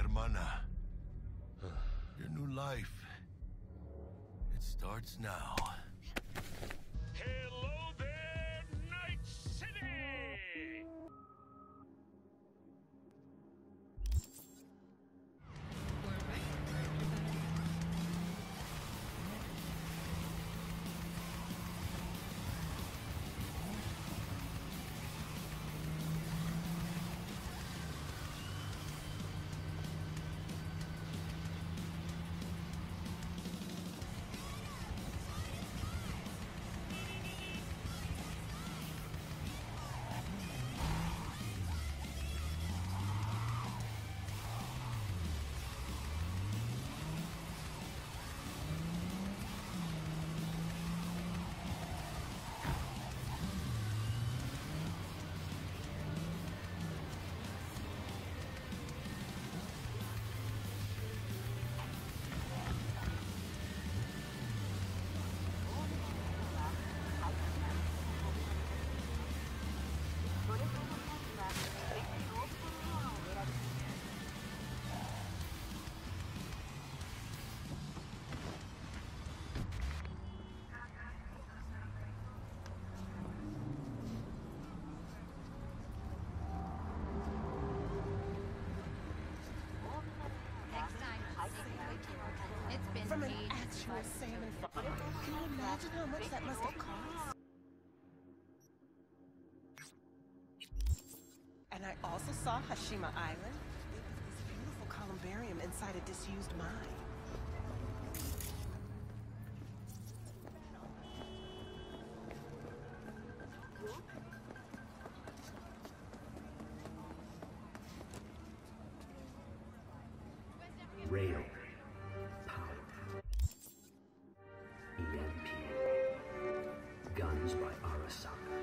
hermana. Your new life. It starts now. Hello there, Night City! From an actual salmon farm. Can you imagine how much that must have cost? And I also saw Hashima Island. It was this beautiful columbarium inside a disused mine. Rail. Power. EMP. Guns by Arasaka.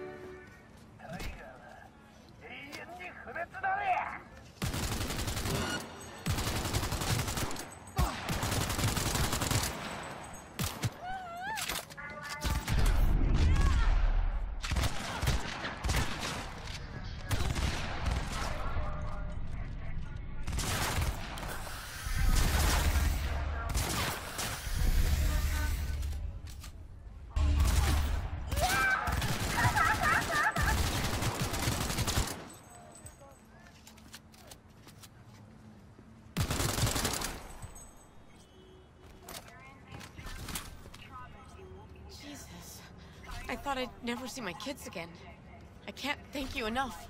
I thought I'd never see my kids again. I can't thank you enough.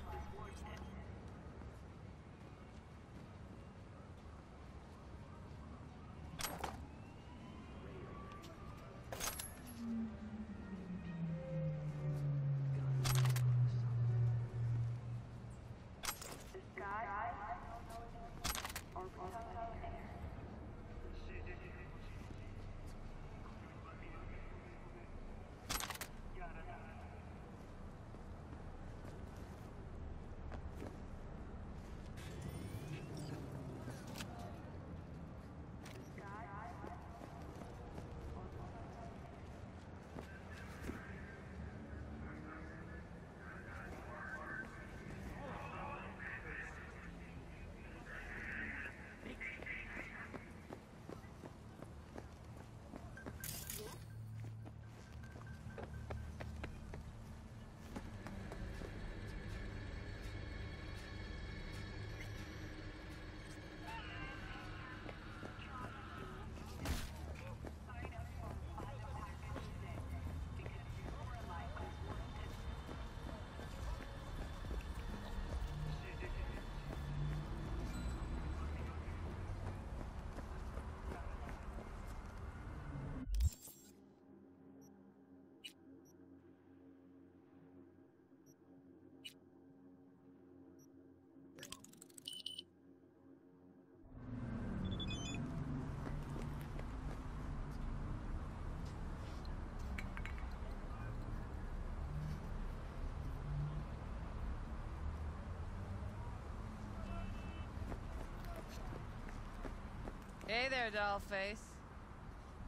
Hey there, dollface.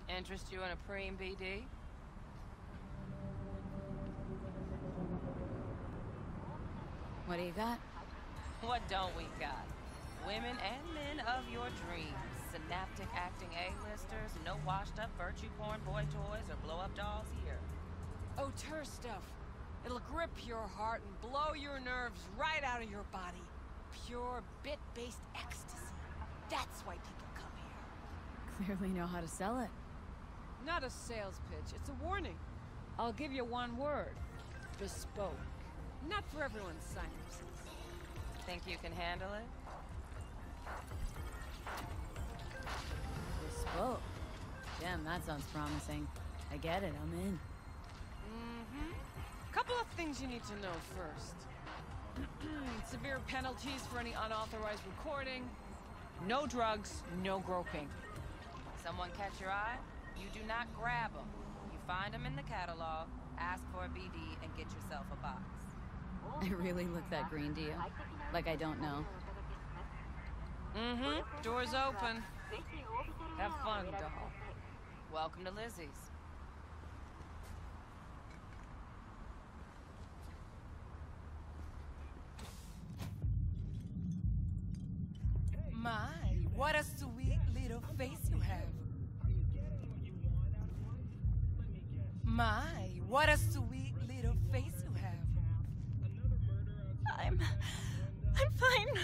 Interest you in a preem BD? What do you got? What don't we got? Women and men of your dreams. Synaptic acting A-listers, no washed-up virtue porn boy toys or blow-up dolls here. Auteur stuff. It'll grip your heart and blow your nerves right out of your body. Pure bit-based ecstasy. That's why people come here. Clearly know how to sell it. Not a sales pitch, it's a warning. I'll give you one word. Bespoke. Not for everyone's synapses. Think you can handle it? Bespoke. Damn, that sounds promising. I get it, I'm in. Couple of things you need to know first. Severe penalties for any unauthorized recording. No drugs, no groping. Someone catch your eye? You do not grab them. You find them in the catalog, ask for a BD, and get yourself a box. I really look that green, do you? Like I don't know. Doors open. Have fun, doll. Welcome to Lizzie's. My, what a sweet little face you have. My, what a sweet little face you have. I'm fine.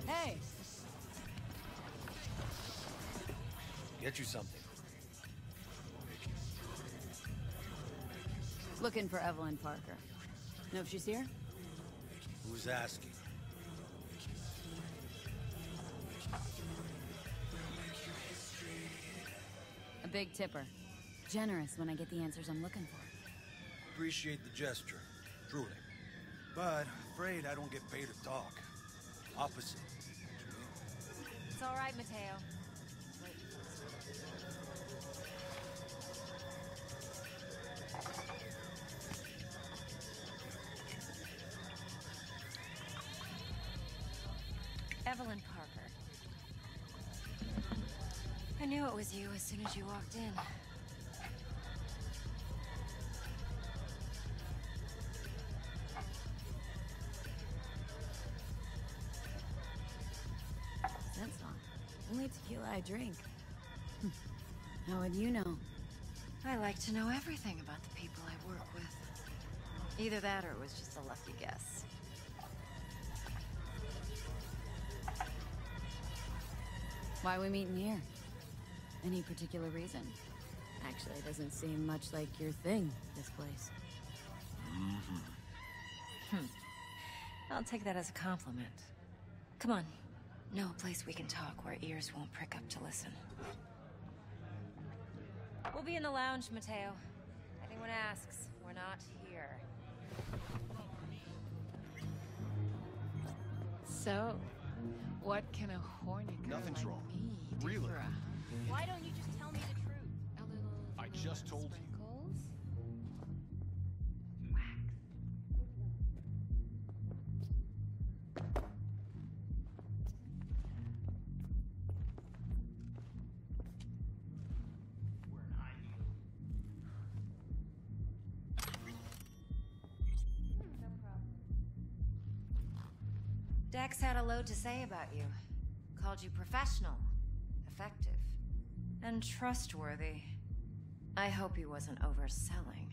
Hey, Get you something. Looking for Evelyn Parker. Know if she's here? Who's asking? A big tipper. Generous when I get the answers I'm looking for. Appreciate the gesture, truly. But afraid I don't get paid to talk. Opposite. It's all right, Mateo. Evelyn Parker. I knew it was you as soon as you walked in. That's all. Only tequila I drink. How would you know? I like to know everything about the people I work with. Either that or it was just a lucky guess. Why are we meeting here? Any particular reason? Actually, it doesn't seem much like your thing, this place. I'll take that as a compliment. Come on. Know a place we can talk where ears won't prick up to listen. We'll be in the lounge, Mateo. If anyone asks, we're not here. so, what can a horny girl Nothing's like wrong. me do Really. for a Why don't you just tell me the truth? a little I just told you. sprinkles? Dex had a load to say about you. Called you professional, effective, and trustworthy. I hope he wasn't overselling.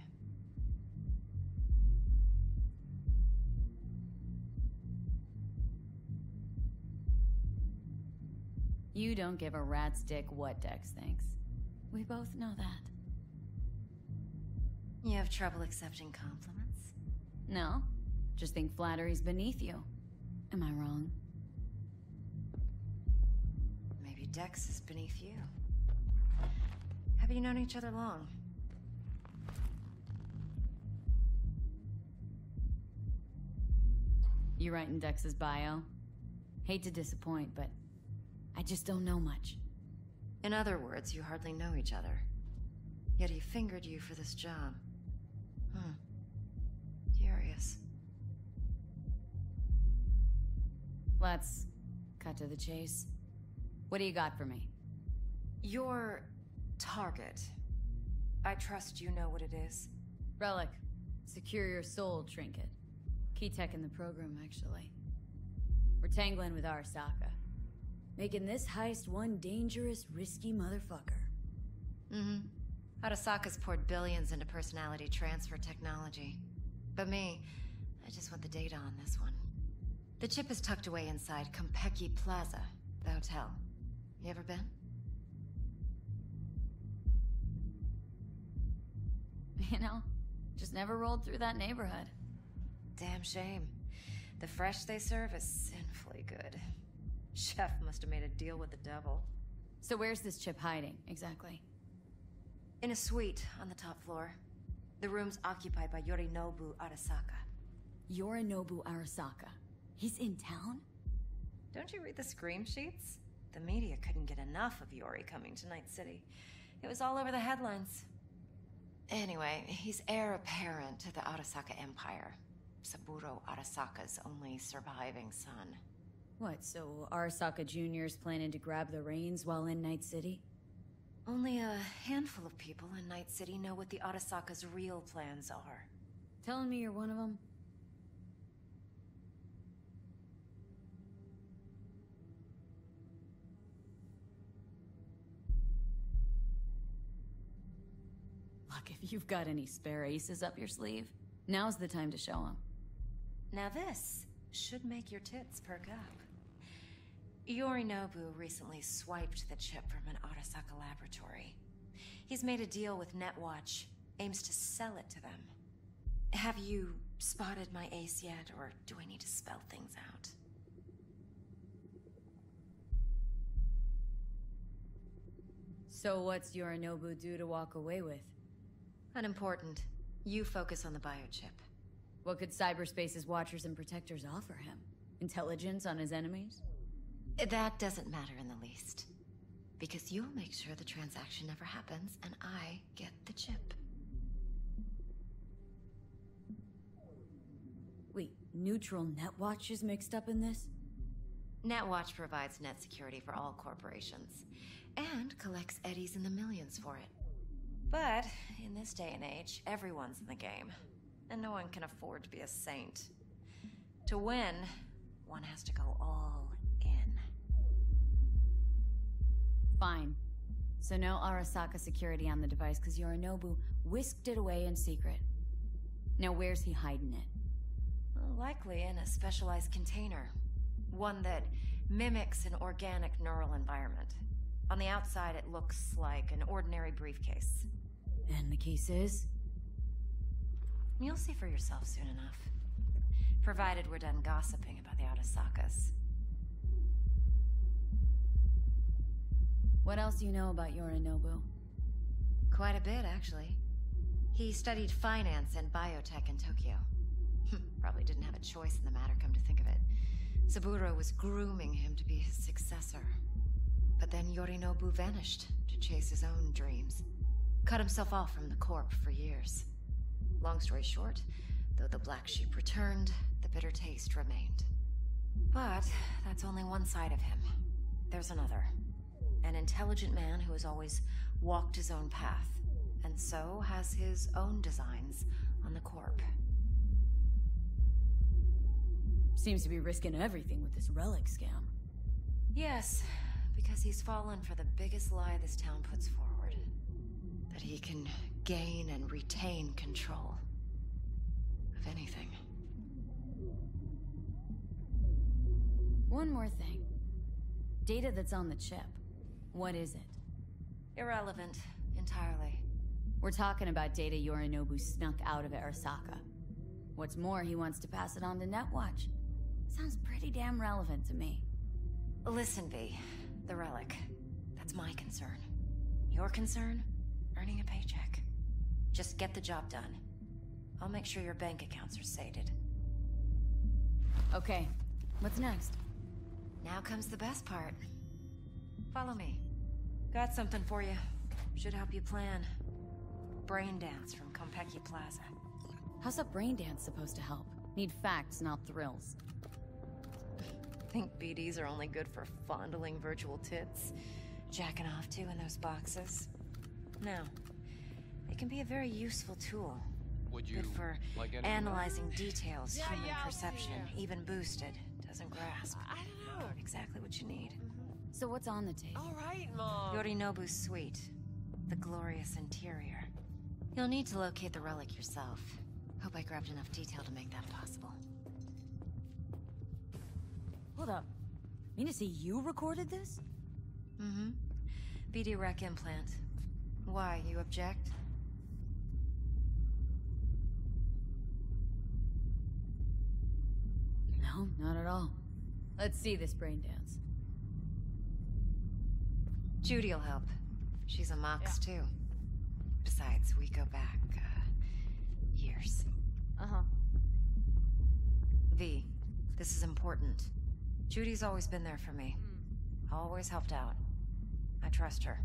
You don't give a rat's dick what Dex thinks. We both know that. You have trouble accepting compliments? No, just think flattery's beneath you. Am I wrong? Maybe Dex is beneath you. Have you known each other long? You writing Dex's bio? Hate to disappoint, but I just don't know much. In other words, you hardly know each other. Yet he fingered you for this job. Curious. Let's cut to the chase. What do you got for me? Your target. I trust you know what it is. Relic. Secure your soul trinket. Key tech in the program, actually. We're tangling with Arasaka. Making this heist one dangerous, risky motherfucker. Arasaka's poured billions into personality transfer technology. But me, I just want the data on this one. The chip is tucked away inside Konpeki Plaza, the hotel. You ever been? You know, just never rolled through that neighborhood. Damn shame. The fresh they serve is sinfully good. Chef must have made a deal with the devil. So where's this chip hiding, exactly? In a suite on the top floor. The room's occupied by Yorinobu Arasaka. Yorinobu Arasaka? He's in town? Don't you read the scream sheets? The media couldn't get enough of Yori coming to Night City. It was all over the headlines. Anyway, he's heir apparent to the Arasaka Empire. Saburo Arasaka's only surviving son. What, so Arasaka Jr.'s planning to grab the reins while in Night City? Only a handful of people in Night City know what the Arasaka's real plans are. Telling me you're one of them? Look, if you've got any spare aces up your sleeve, now's the time to show them. Now this should make your tits perk up. Yorinobu recently swiped the chip from an Arasaka laboratory. He's made a deal with Netwatch, aims to sell it to them. Have you spotted my ace yet, or do I need to spell things out? So what's Yorinobu due to walk away with? Unimportant. You focus on the biochip. What could cyberspace's watchers and protectors offer him? Intelligence on his enemies? That doesn't matter in the least. Because you'll make sure the transaction never happens, and I get the chip. Wait, neutral Netwatch is mixed up in this? Netwatch provides net security for all corporations, and collects eddies in the millions for it. But, in this day and age, everyone's in the game, and no one can afford to be a saint. To win, one has to go all in. Fine. So no Arasaka security on the device because Yorinobu whisked it away in secret. Now where's he hiding it? Well, likely in a specialized container. One that mimics an organic neural environment. On the outside, it looks like an ordinary briefcase. And the case is? You'll see for yourself soon enough. Provided we're done gossiping about the Arasakas. What else do you know about Yorinobu? Quite a bit, actually. He studied finance and biotech in Tokyo. Probably didn't have a choice in the matter, come to think of it. Saburo was grooming him to be his successor. But then Yorinobu vanished to chase his own dreams. Cut himself off from the Corp for years. Long story short, though the black sheep returned, the bitter taste remained. But that's only one side of him. There's another. An intelligent man who has always walked his own path, and so has his own designs on the Corp. Seems to be risking everything with this relic scam. Yes, because he's fallen for the biggest lie this town puts forward. That he can gain and retain control of anything. One more thing. Data that's on the chip. What is it? Irrelevant, entirely. We're talking about data Yorinobu snuck out of Arasaka. What's more, he wants to pass it on to Netwatch. Sounds pretty damn relevant to me. Listen, V. The relic. That's my concern. Your concern? Earning a paycheck. Just get the job done. I'll make sure your bank accounts are sated. Okay, what's next? Now comes the best part. Follow me. Got something for you. Should help you plan. Brain dance from Konpeki Plaza. How's a brain dance supposed to help? Need facts, not thrills. Think BDs are only good for fondling virtual tits? Jacking off to in those boxes? No. It can be a very useful tool. Would you good for like any analyzing details Yeah, human yeah, I'll perception, see ya. even boosted, doesn't grasp. I don't know. Exactly what you need. So what's on the table? All right, Mom. Yorinobu's suite. The glorious interior. You'll need to locate the relic yourself. Hope I grabbed enough detail to make that possible. Hold up. Mean to say you recorded this? Mm-hmm. BD rec implant. Why, you object? No, not at all. Let's see this brain dance. Judy'll help. She's a Mox, too. Besides, we go back, years. Uh-huh. V, this is important. Judy's always been there for me. Always helped out. I trust her.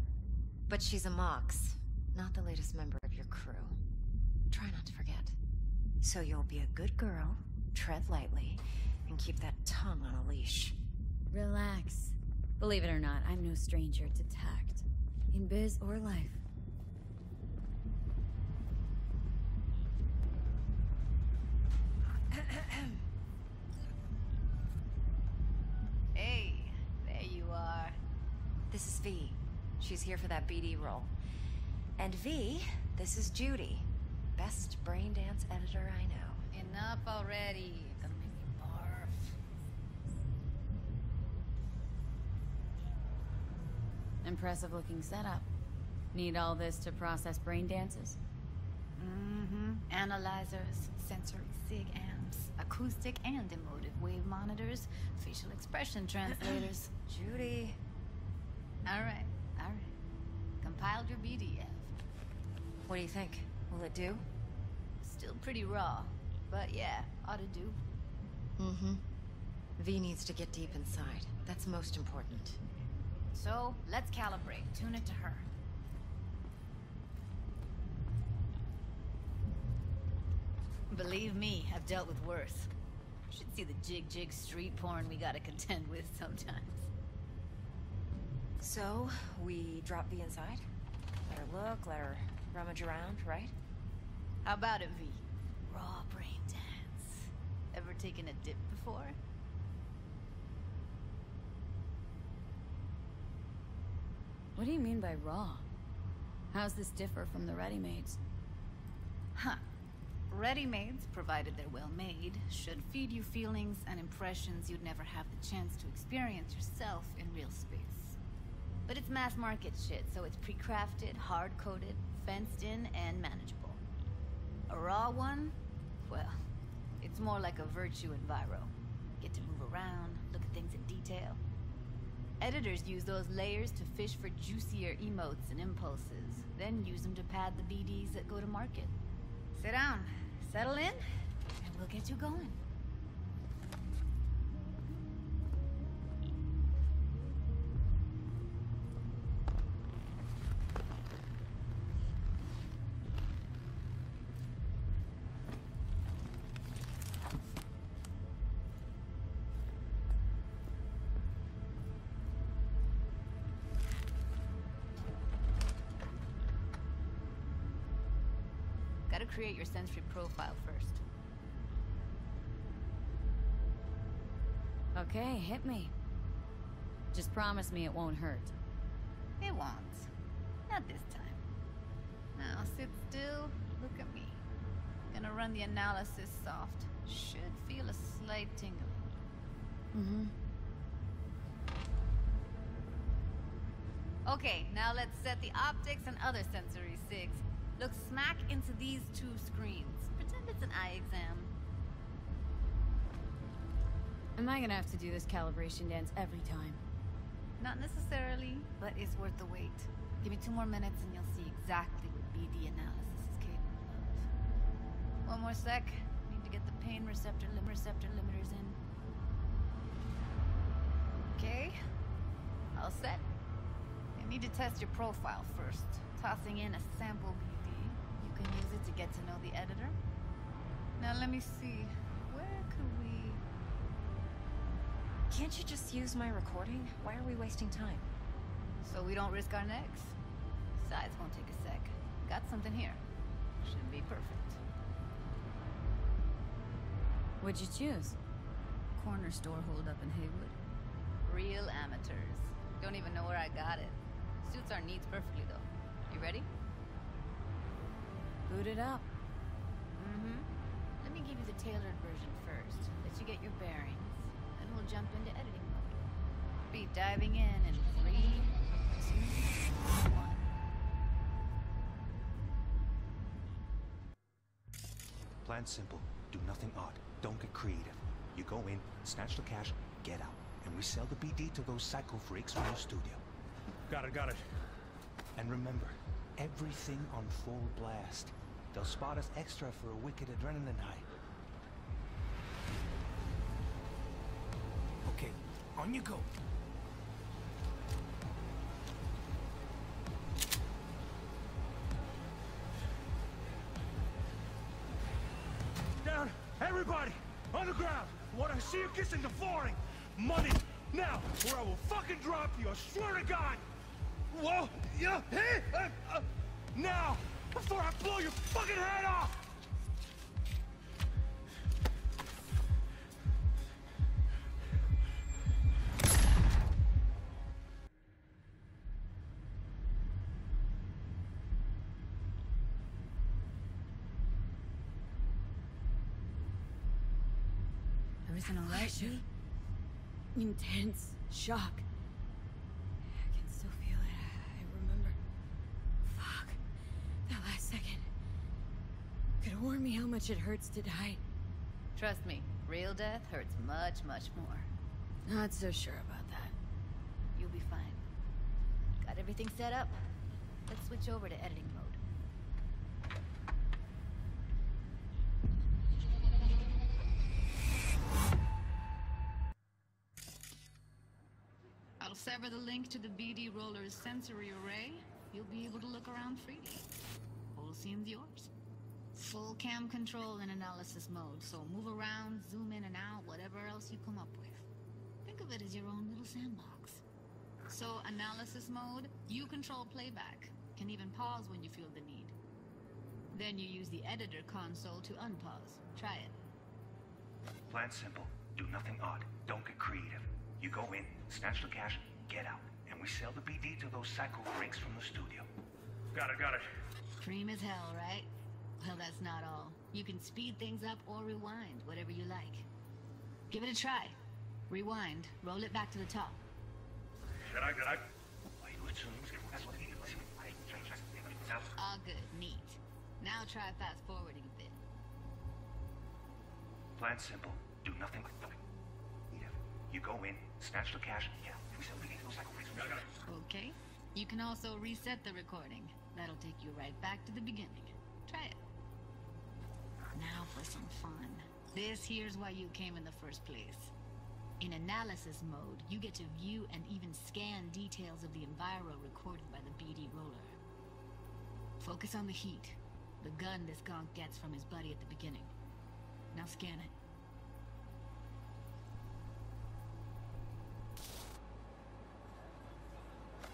But she's a Mox, not the latest member of your crew. Try not to forget. So you'll be a good girl, tread lightly, and keep that tongue on a leash. Relax. Believe it or not, I'm no stranger to tact. In biz or life. Hey, there you are. This is V. She's here for that BD role. And V, this is Judy. Best brain dance editor I know. Enough already. You're gonna make me barf. Impressive looking setup. Need all this to process brain dances? Mm-hmm. Analyzers, sensory sig amps, acoustic and emotive wave monitors, facial expression translators. Judy. All right. Compiled your BDF. What do you think? Will it do? Still pretty raw, but yeah, ought to do. Mm-hmm. V needs to get deep inside. That's most important. So, let's calibrate. Tune it to her. Believe me, I've dealt with worse. Should see the jig street porn we gotta contend with sometimes. So, we drop V inside? Let her look, let her rummage around, right? How about it, V? Raw brain dance. Ever taken a dip before? What do you mean by raw? How's this differ from the ready-mades? Huh. Ready-mades, provided they're well-made, should feed you feelings and impressions you'd never have the chance to experience yourself in real space. But it's mass-market shit, so it's pre-crafted, hard-coded, fenced-in, and manageable. A raw one? Well, it's more like a virtue enviro. Get to move around, look at things in detail. Editors use those layers to fish for juicier emotes and impulses, then use them to pad the BDs that go to market. Sit down, settle in, and we'll get you going. Gotta create your sensory profile first. Okay, hit me. Just promise me it won't hurt. It won't. Not this time. Now sit still, look at me. Gonna run the analysis soft. Should feel a slight tingling. Mm-hmm. Okay, now let's set the optics and other sensory sigs. Look smack into these two screens. Pretend it's an eye exam. Am I gonna have to do this calibration dance every time? Not necessarily, but it's worth the wait. Give me 2 more minutes and you'll see exactly what BD analysis is capable of. One more sec. Need to get the pain receptor limiters in. Okay. All set. I need to test your profile first. Tossing in a sample BD. You can use it to get to know the editor. Now let me see. Where could we... Can't you just use my recording? Why are we wasting time? So we don't risk our necks. Besides, won't take a sec. Got something here. Should be perfect. What'd you choose? Corner store holdup in Haywood. Real amateurs. Don't even know where I got it. Suits our needs perfectly, though. You ready? Boot it up. Let me give you the tailored version first. Let you get your bearings. Then we'll jump into editing mode. Be diving in 3, 2, 1. Plan simple. Do nothing odd. Don't get creative. You go in, snatch the cash, get out. And we sell the BD to those psycho freaks from the studio. Got it. And remember, everything on full blast. They'll spot us extra for a wicked adrenaline high. Okay, on you go. Down! Everybody! On the ground! What I see you kissing the flooring! Money! Now! Or I will fucking drop you! I swear to God! Whoa! Yeah! Hey! Now! Before I blow your fucking head off! Everything all right, Shu? Intense shock. I can still feel it. I remember. Fuck. That last second. Could have warned me how much it hurts to die. Trust me, real death hurts much, much more. Not so sure about that. You'll be fine. Got everything set up? Let's switch over to editing mode. I'll sever the link to the BD Roller's sensory array. You'll be able to look around freely. Whole scene's yours. Full cam control in analysis mode, so move around, zoom in and out, whatever else you come up with. Think of it as your own little sandbox. So analysis mode, you control playback. Can even pause when you feel the need. Then you use the editor console to unpause. Try it. Plan simple. Do nothing odd. Don't get creative. You go in, snatch the cash, get out. And we sell the BD to those psycho freaks from the studio. Got it. Cream as hell, right? Well, that's not all. You can speed things up or rewind, whatever you like. Give it a try. Rewind, roll it back to the top. All good, neat. Now try fast forwarding a bit. Plan simple. Do nothing but you go in, snatch the cash, yeah. We sell the BD to those psycho freaks from the studio. Okay. You can also reset the recording. That'll take you right back to the beginning. Try it. Now for some fun. This here's why you came in the first place. In analysis mode, you get to view and even scan details of the enviro recorded by the BD roller. Focus on the heat, the gun this gonk gets from his buddy at the beginning. Now scan it.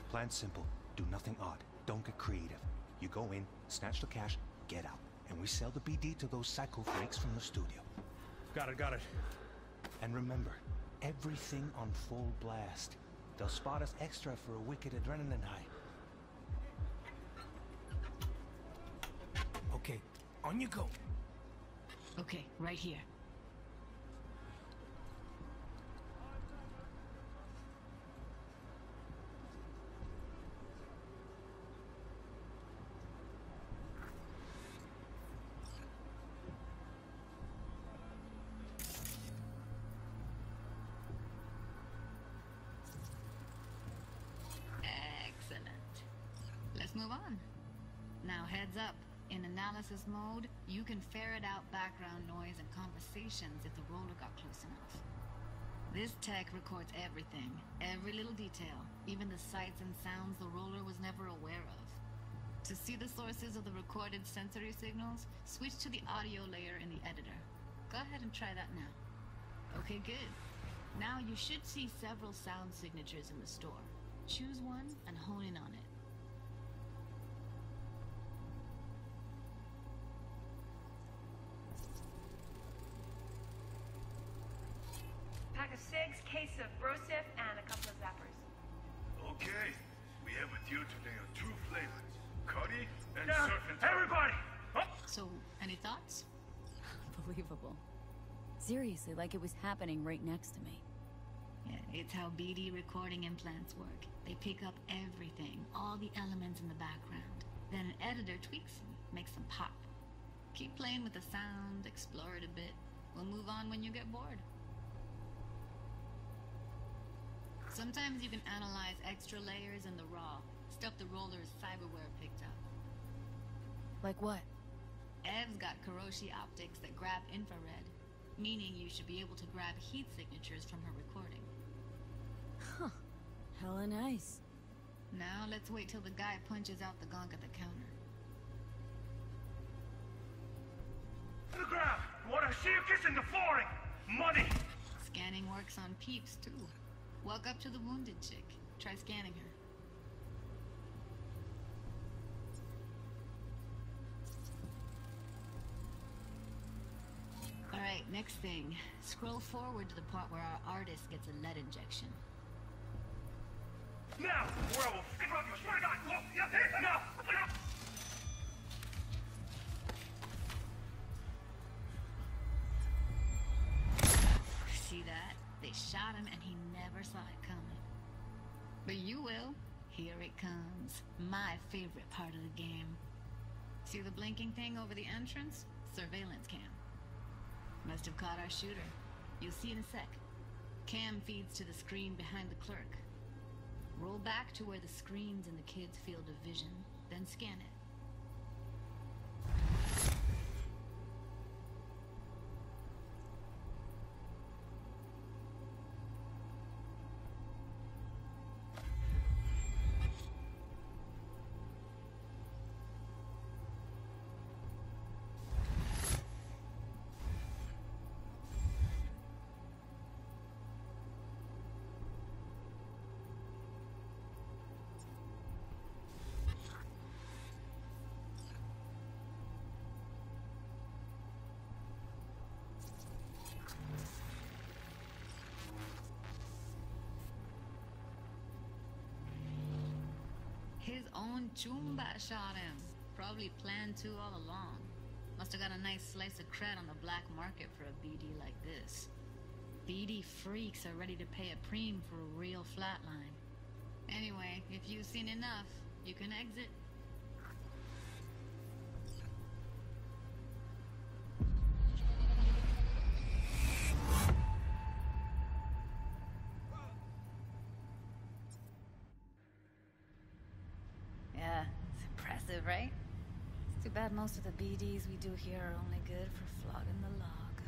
Plan simple. Do nothing odd. Don't get creative. You go in, snatch the cash, get out. And we sell the BD to those psycho freaks from the studio. Got it. And remember, everything on full blast. They'll spot us extra for a wicked adrenaline high. Okay, on you go. Okay, right here. Heads up, in analysis mode, you can ferret out background noise and conversations if the roller got close enough. This tech records everything, every little detail, even the sights and sounds the roller was never aware of. To see the sources of the recorded sensory signals, switch to the audio layer in the editor. Go ahead and try that now. Okay, good. Now you should see several sound signatures in the store. Choose one and hone in on it. Pack of 6, case of Brosif, and a couple of zappers. Okay. We have with you today are 2 flavors. Cuddy and Surfing. Everybody! So, any thoughts? Unbelievable. Seriously, like it was happening right next to me. Yeah, it's how BD recording implants work. They pick up everything, all the elements in the background. Then an editor tweaks them, makes them pop. Keep playing with the sound, explore it a bit. We'll move on when you get bored. Sometimes you can analyze extra layers in the raw, stuff the roller's cyberware picked up. Like what? Ev's got Kiroshi optics that grab infrared, meaning you should be able to grab heat signatures from her recording. Huh. Hella nice. Now let's wait till the guy punches out the gong at the counter. To the ground! Wanna see you kissing the flooring! Money! Scanning works on peeps, too. Walk up to the wounded chick. Try scanning her. Alright, next thing. Scroll forward to the part where our artist gets a lead injection. Now! Or I will f***ing drop you! I swear to God! Look! Yeah, now! See that? They shot him and he never saw it coming. But you will. Here it comes. My favorite part of the game. See the blinking thing over the entrance? Surveillance cam. Must have caught our shooter. You'll see in a sec. Cam feeds to the screen behind the clerk. Roll back to where the screen's in the kid's field of vision, then scan it. His own Chumba shot him. Probably planned to all along. Must have got a nice slice of cred on the black market for a BD like this. BD freaks are ready to pay a preem for a real flatline. Anyway, if you've seen enough, you can exit. Yeah, it's impressive, right? It's too bad most of the BDs we do here are only good for flogging the log.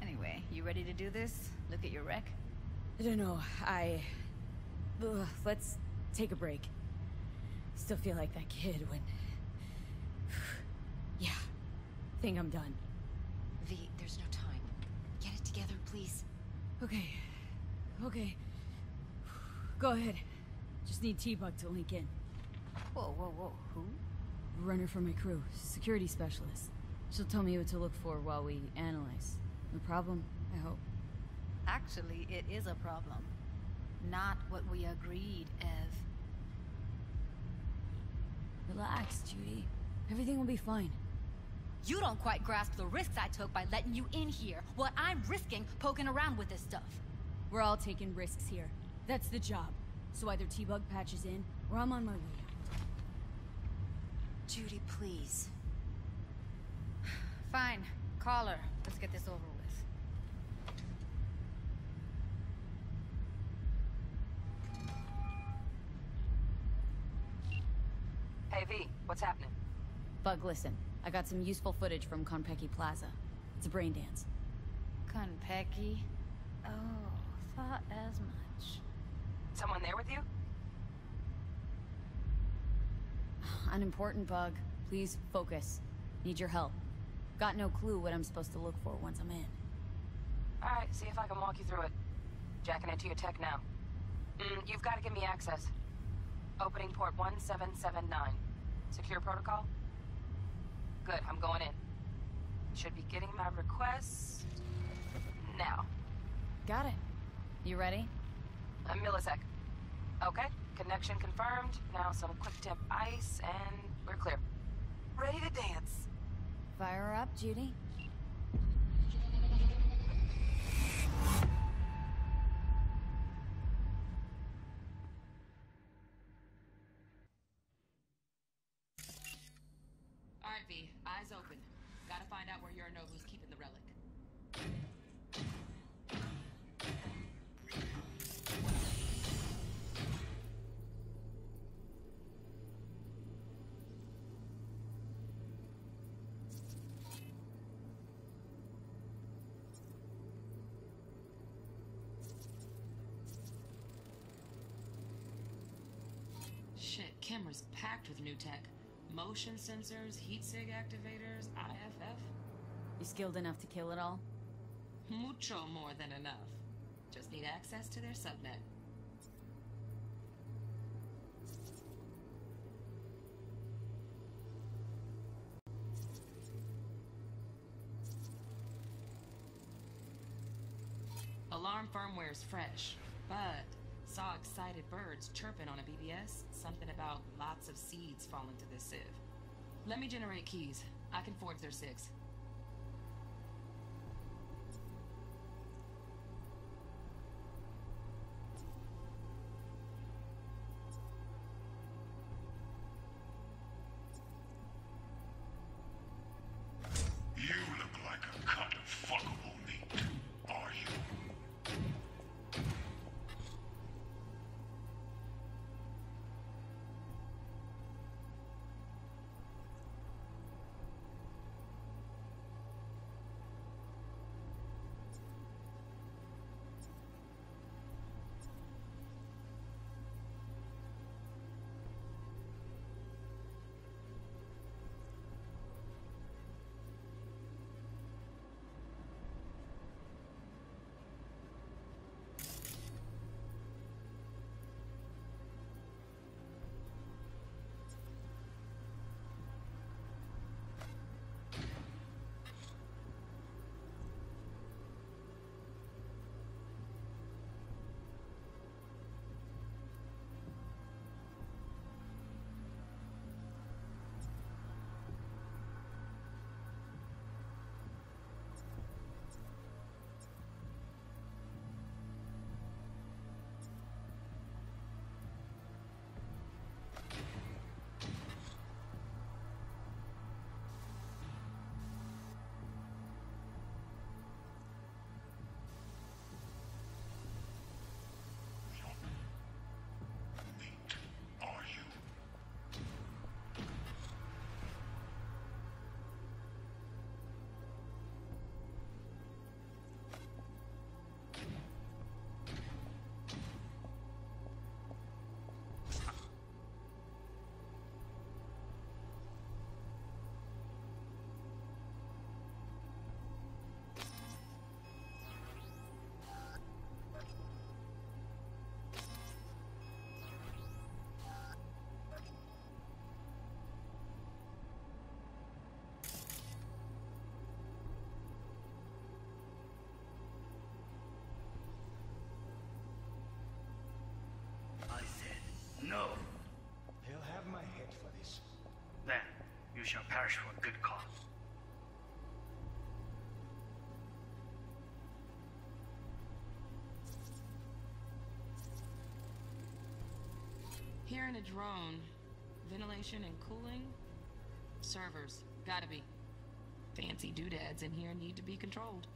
Anyway, you ready to do this? Look at your rec? I don't know, let's take a break. Still feel like that kid when... Yeah, think I'm done. V, there's no time. Get it together, please. Okay. Go ahead. Just need T-Bug to link in. Whoa. Who? Runner for my crew. Security specialist. She'll tell me what to look for while we analyze. No problem, I hope. Actually, it is a problem. Not what we agreed, Ev. Relax, Judy. Everything will be fine. You don't quite grasp the risks I took by letting you in here. What I'm risking poking around with this stuff. We're all taking risks here. That's the job. So either T-Bug patches in, or I'm on my way out. Judy, please. Fine. Call her. Let's get this over with. Hey V, what's happening? Bug, listen. I got some useful footage from Konpeki Plaza. It's a brain dance. Konpeki? Oh, thought as much. Someone there with you? Unimportant, Bug. Please focus. Need your help. Got no clue what I'm supposed to look for once I'm in. Alright, see if I can walk you through it. Jacking into your tech now. You've got to give me access. Opening port 1779. Secure protocol? Good, I'm going in. Should be getting my request now. Got it. You ready? A millisec. Okay, connection confirmed. Now some quick temp ice, and we're clear. Ready to dance. Fire her up, Judy. Alright, V, eyes open. Gotta find out where Yorinobu's keeping the relic. Shit, camera's packed with new tech. Motion sensors, heat sig activators, IFF. You skilled enough to kill it all? Mucho more than enough. Just need access to their subnet. Alarm firmware's fresh, but saw excited birds chirping on a BBS. Something about lots of seeds falling to this sieve. Let me generate keys. I can forge their SIGs. You look like a cut of fuckable meat. Are you? No. He'll have my head for this. Then you shall perish for a good cause. Here in a drone. Ventilation and cooling? Servers. Gotta be. Fancy doodads in here need to be controlled.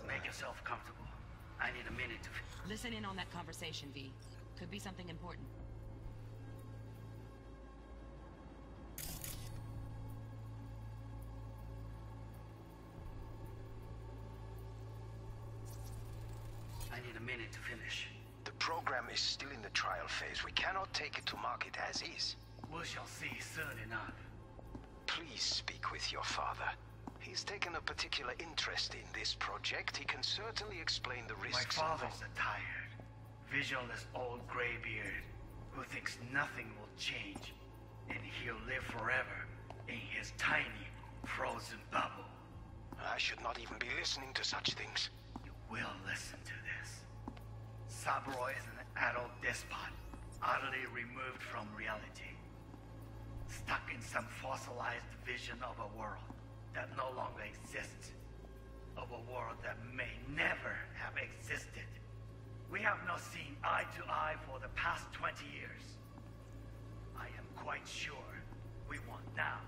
Make yourself comfortable. I need a minute to... Listen in on that conversation, V. Could be something important. I need a minute to finish. The program is still in the trial phase. We cannot take it to market as is. We shall see soon enough. Please speak with your father. He's taken a particular interest in this project. He can certainly explain the risks. My father's a tired, visionless old graybeard who thinks nothing will change, and he'll live forever in his tiny, frozen bubble. I should not even be listening to such things. You will listen to this. Saburo is an adult despot, utterly removed from reality. Stuck in some fossilized vision of a world that no longer exists. Of a world that may never have existed. We have not seen eye to eye for the past 20 years. I am quite sure we won't now.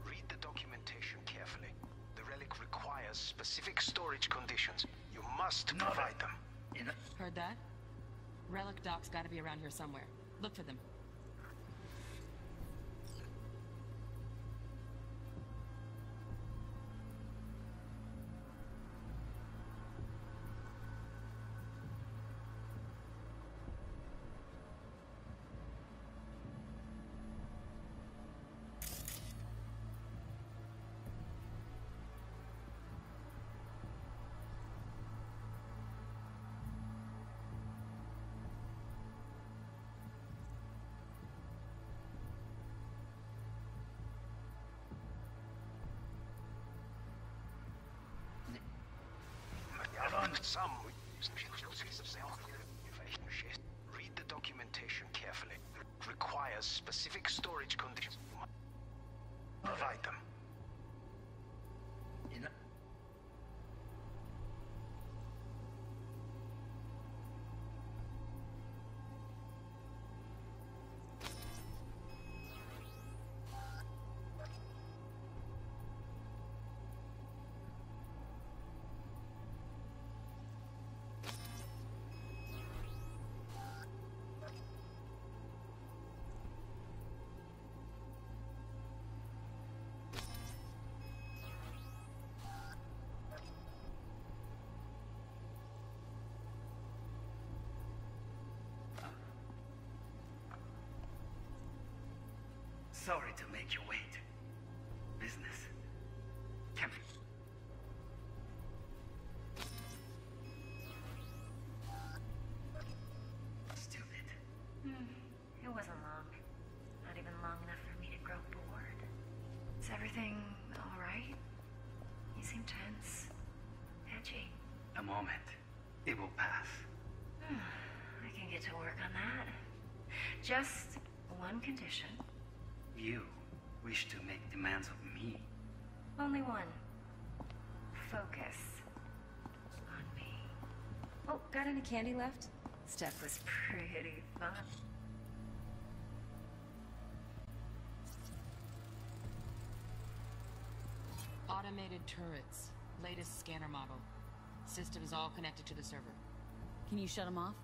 Read the documentation carefully. The relic requires specific storage conditions. You must provide them. Heard that? Relic docs gotta be around here somewhere. Look for them. Read the documentation carefully. It requires specific storage conditions. You must provide them. Sorry to make you wait. Business. Can't be... Stupid. It wasn't long. Not even long enough for me to grow bored. Is everything all right? You seem tense. Edgy. A moment. It will pass. I can get to work on that. Just one condition. You wish to make demands of me. Only one. Focus on me. Oh, got any candy left? Stuff was pretty fun. Automated turrets. Latest scanner model. System is all connected to the server. Can you shut them off?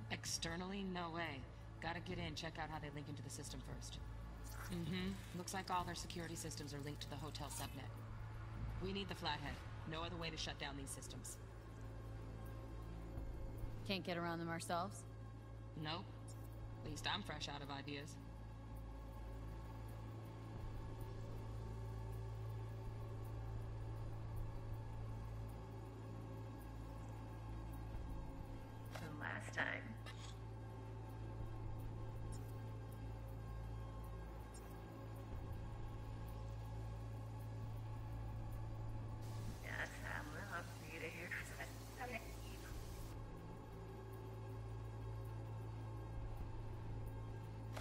Externally, no way. Gotta get in, check out how they link into the system first. Looks like all their security systems are linked to the hotel subnet. We need the flathead. No other way to shut down these systems. Can't get around them ourselves? Nope. At least I'm fresh out of ideas. From last time.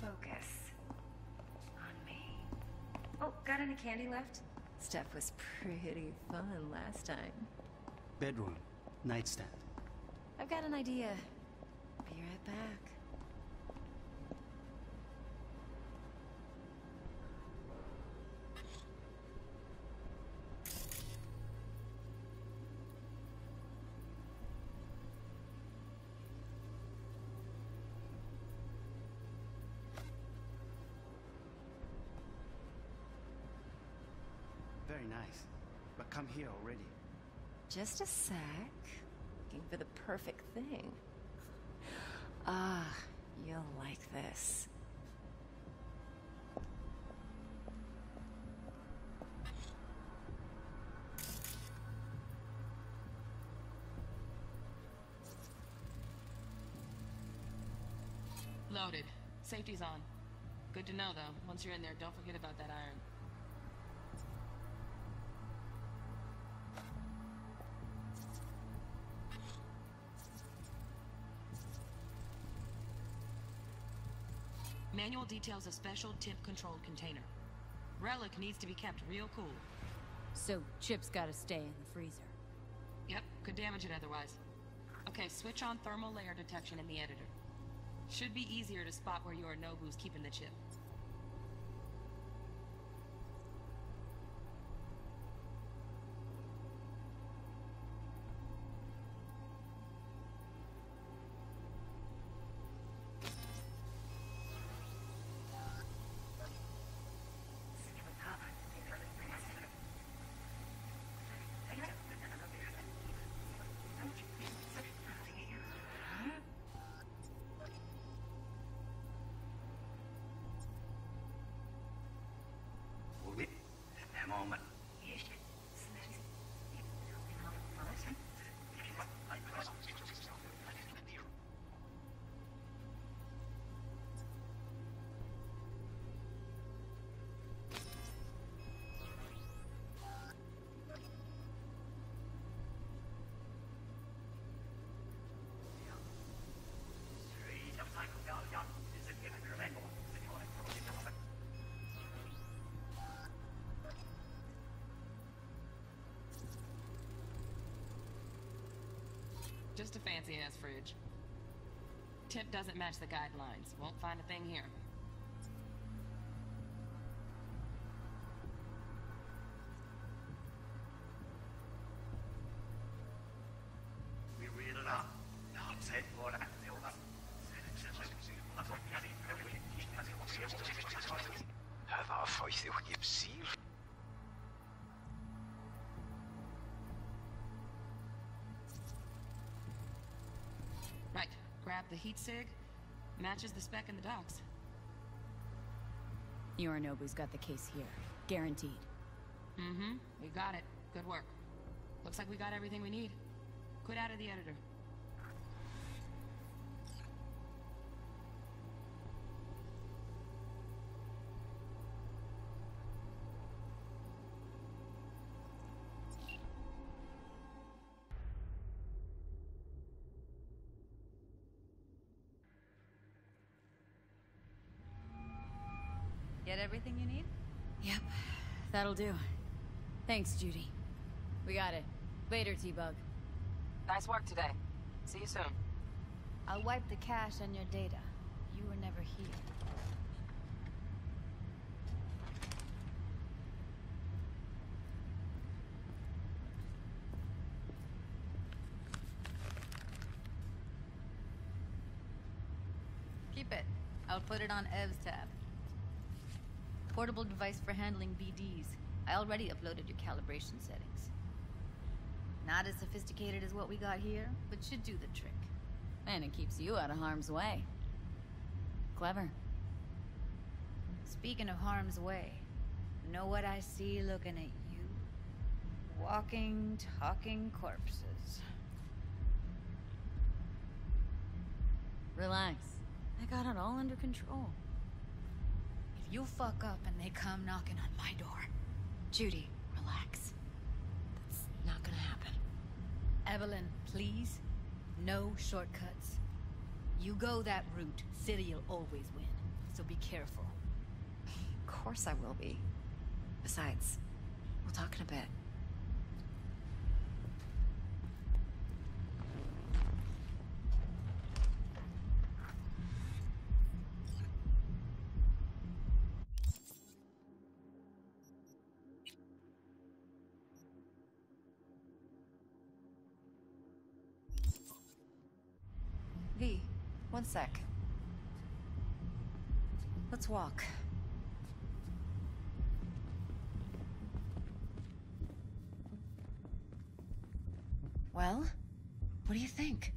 Focus on me. Oh, got any candy left? Stuff was pretty fun last time. Bedroom. Nightstand. I've got an idea. Be right back. very nice. But come here already. Just a sec. Looking for the perfect thing. Ah, you'll like this. Loaded. Safety's on. Good to know, though. Once you're in there, don't forget about that iron. Manual details a special tip-controlled container. Relic needs to be kept real cool. So, Chip's gotta stay in the freezer. Yep, could damage it otherwise. Okay, switch on thermal layer detection in the editor. Should be easier to spot where Yorinobu's keeping the chip. Just a fancy-ass fridge. Tip doesn't match the guidelines. Won't find a thing here. Right. Grab the heat sig. Matches the spec in the docs. Yorinobu's got the case here. Guaranteed. Mm-hmm. We got it. Good work. Looks like we got everything we need. Quit out of the editor. Get everything you need? Yep, that'll do. Thanks, Judy. We got it. Later, T-Bug. Nice work today. See you soon. I'll wipe the cache on your data. You were never here. Keep it. I'll put it on Ev's tab. Portable device for handling BDs. I already uploaded your calibration settings. Not as sophisticated as what we got here, but should do the trick. And it keeps you out of harm's way. Clever. Speaking of harm's way, know what I see looking at you? Walking, talking corpses. Relax. I got it all under control. If you fuck up and they come knocking on my door... Judy, relax. That's not gonna happen. Evelyn, please. No shortcuts. You go that route, City'll always win. So be careful. Of course I will be. Besides, we'll talk in a bit. V, one sec. Let's walk. Well, what do you think?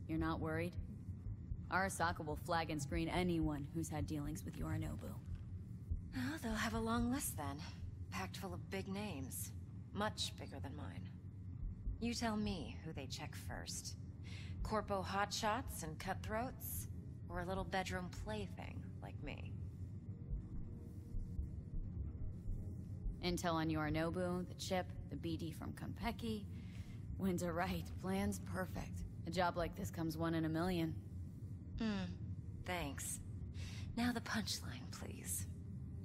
You're not worried? Arasaka will flag and screen anyone who's had dealings with Yorinobu. Oh, they'll have a long list then. Packed full of big names. Much bigger than mine. You tell me who they check first. Corpo hotshots and cutthroats? Or a little bedroom plaything like me? Intel on Yorinobu, the chip, the BD from Konpeki. Winds are right. Plan's perfect. A job like this comes 1 in a million. Thanks. Now the punchline, please.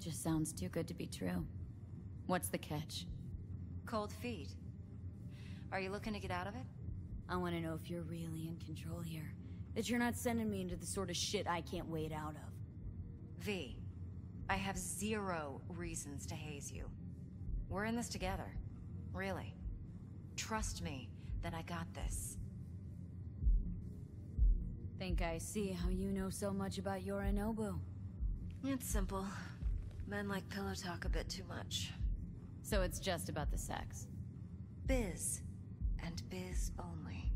Just sounds too good to be true. What's the catch? Cold feet. Are you looking to get out of it? I want to know if you're really in control here. That you're not sending me into the sort of shit I can't wait out of. V, I have 0 reasons to haze you. We're in this together. Really. Trust me that I got this. Think I see how you know so much about Yorinobu. It's simple. Men like pillow talk a bit too much. So it's just about the sex. Biz. And biz only.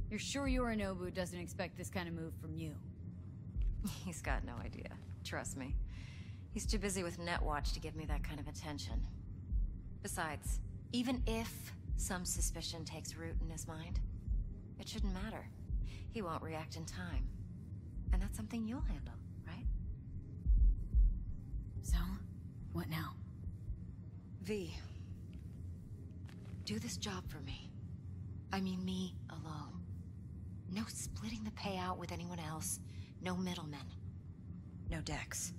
You're sure Yorinobu doesn't expect this kind of move from you? He's got no idea. Trust me. He's too busy with Netwatch to give me that kind of attention. Besides, even if some suspicion takes root in his mind, it shouldn't matter. He won't react in time. And that's something you'll handle, right? So, what now? V, do this job for me. I mean me alone. No splitting the payout with anyone else. No middlemen. No Dex.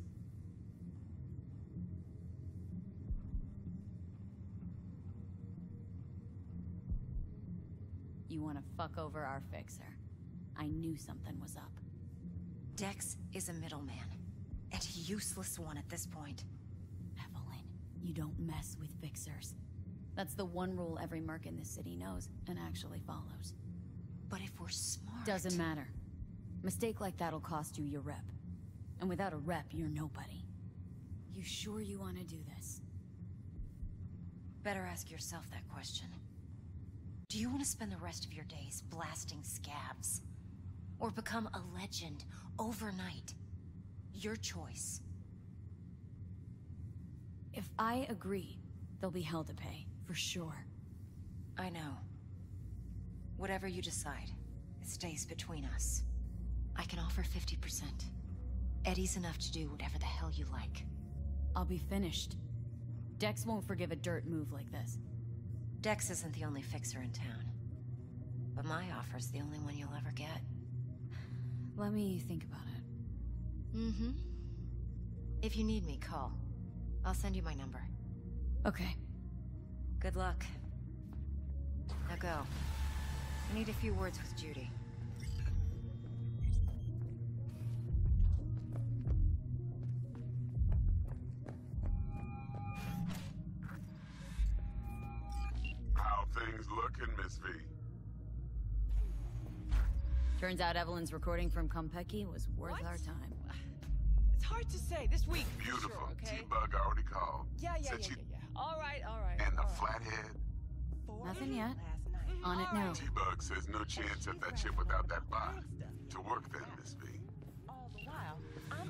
You want to fuck over our fixer. I knew something was up. Dex is a middleman. And a useless one at this point. Evelyn, you don't mess with fixers. That's the one rule every merc in this city knows and actually follows. But if we're smart... Doesn't matter. Mistake like that'll cost you your rep. And without a rep, you're nobody. You sure you want to do this? Better ask yourself that question. Do you want to spend the rest of your days blasting scabs? Or become a legend overnight? Your choice. If I agree, there'll be hell to pay, for sure. I know. Whatever you decide, it stays between us. I can offer 50%. Eddie's enough to do whatever the hell you like. I'll be finished. Dex won't forgive a dirt move like this. Dex isn't the only fixer in town. But my offer's the only one you'll ever get. Let me think about it. Mm-hmm. If you need me, call. I'll send you my number. Okay. Good luck. Now go. I need a few words with Judy. How things looking, Miss V? Turns out Evelyn's recording from Konpeki was worth our time. It's hard to say. This week. Beautiful. Sure, okay? T-Bug already called. Yeah. All right. And the flathead? Nothing yet. On it now. T-Bug says no chance at that chip without that bot. To work then, Miss V. All the while, I'm